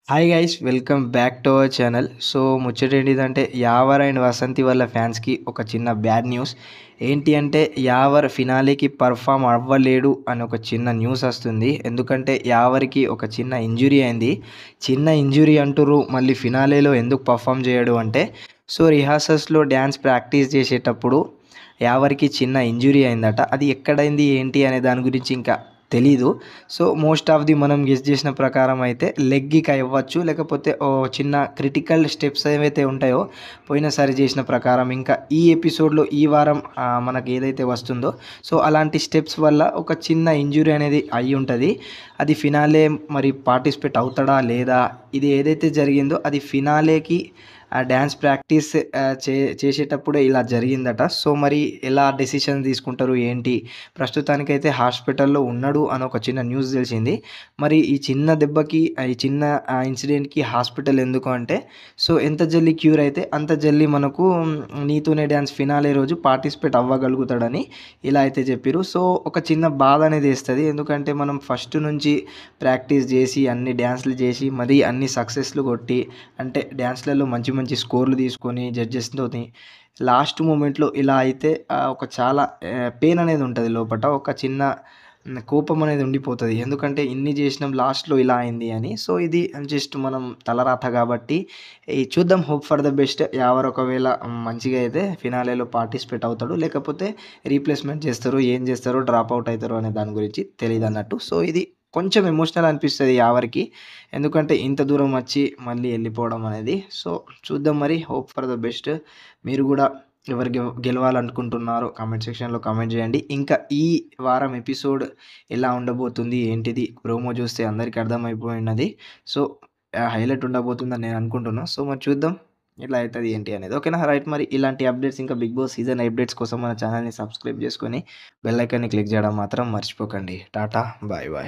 Hi guys welcome back to our channel. So ముచ్చటేంటిదంటే Yawar and Vasanthi వాళ్ళ ఫ్యాన్స్కి ఒక చిన్న బ్యాడ్ న్యూస్. ఏంటి అంటే యావర్ ఫినాలేకి పర్ఫామ్ అవ్వలేడు అని ఒక చిన్న న్యూస్ వస్తుంది. ఎందుకంటే యావర్కి ఒక చిన్న ఇంజురీ అయింది. చిన్న ఇంజురీ అంటుర్రు, మళ్ళీ ఫినాలేలో ఎందుకు పర్ఫామ్ చేయడు అంటే, సో రిహార్సల్స్లో డ్యాన్స్ ప్రాక్టీస్ చేసేటప్పుడు యావర్కి చిన్న ఇంజురీ అయిందట. అది ఎక్కడైంది ఏంటి అనే దాని గురించి ఇంకా తెలీదు. సో మోస్ట్ ఆఫ్ ది మనం గెస్ చేసిన ప్రకారం అయితే లెగ్‌కి అవ్వచ్చు. లేకపోతే చిన్న క్రిటికల్ స్టెప్స్ ఏవైతే ఉంటాయో పోయినసారి చేసిన ప్రకారం ఇంకా ఈ ఎపిసోడ్‌లో ఈ వారం మనకి ఏదైతే వస్తుందో సో అలాంటి స్టెప్స్ వల్ల ఒక చిన్న ఇంజ్యూరీ అనేది అయ్యుంటది. అది ఫినాలే మరి పార్టిసిపేట్ అవుతాడా లేదా? ఇది ఏదైతే జరిగిందో అది ఫినాలేకి డాన్స్ ప్రాక్టీస్ చేసేటప్పుడే ఇలా జరిగిందట. సో మరి ఎలా డెసిషన్ తీసుకుంటారు ఏంటి? ప్రస్తుతానికైతే హాస్పిటల్‌లో ఉన్నాడు అని ఒక చిన్న న్యూస్ తెలిసింది. మరి ఈ చిన్న దెబ్బకి ఈ చిన్న ఇన్సిడెంట్‌కి హాస్పిటల్ ఎందుకు అంటే, సో ఎంత జల్దీ క్యూర్ అయితే అంత జల్దీ మనకు 'నీతూనే డాన్స్' ఫినాలే రోజు పార్టిసిపేట్ అవ్వగలుగుతాడని ఇలా అయితే చెప్పిర్రు. సో ఒక చిన్న బాధ అనేది ఏస్తది. ఎందుకంటే మనం ఫస్ట్ నుంచి ప్రాక్టీస్ చేసి అన్ని డాన్స్‌లు చేసి మరీ అన్ని సక్సెస్‌లు కొట్టి అంటే డాన్స్‌లలో మంచి మంచి స్కోర్‌లు తీసుకొని జడ్జెస్‌తోని లాస్ట్ మూమెంట్‌లో ఇలా అయితే ఒక చాలా పెయిన్ అనేది ఉంటది లోపట. ఒక చిన్న కోపం అనేది ఉండిపోతది. ఎందుకంటే ఇన్ని చేసినాం లాస్ట్‌లో ఇలా అయింది అని. సో ఇది జస్ట్ మనం తలరాత కాబట్టి చూద్దాం, హోప్ ఫర్ ద బెస్ట్. యావర్ ఒకవేళ మంచిగా అయితే ఫినాలేలో పార్టిసిపేట్ అవుతాడు. లేకపోతే రీప్లేస్‌మెంట్ చేస్తారు. ఏం చేస్తారో డ్రాప్ అవుట్ అయితారో అనే దాని గురించి తెలీదన్నట్టు. సో ఇది కొంచెం ఎమోషనల్ అనిపిస్తది యావర్‌కి. ఎందుకంటే ఇంత దూరం వచ్చి మళ్ళీ వెళ్ళిపోవడం అనేది. సో చూద్దాం మరి, హోప్ ఫర్ ద బెస్ట్. మీరు కూడా ఎవరు గెలవాలనుకుంటున్నారో కామెంట్ సెక్షన్‌లో కామెంట్ చేయండి. ఇంకా ఈ వారం ఎపిసోడ్ ఎలా ఉండబోతుంది ఏంటిది ప్రోమో చూస్తే అందరికీ అర్థమైపోయున్నది. సో హైలైట్ ఉండబోతుందని నేను అనుకుంటున్నా. సో మరి చూద్దాం ఎట్లా అయితది ఏంటి అనేది. ఓకేనా, రైట్. మరి ఇలాంటి అప్డేట్స్ ఇంకా బిగ్ బాస్ సీజన్ అప్డేట్స్ కోసం మన ఛానల్‌ని సబ్స్క్రైబ్ చేసుకొని బెల్ ఐకాన్‌ని క్లిక్ చేయడం మాత్రం మర్చిపోకండి. Tata, bye bye.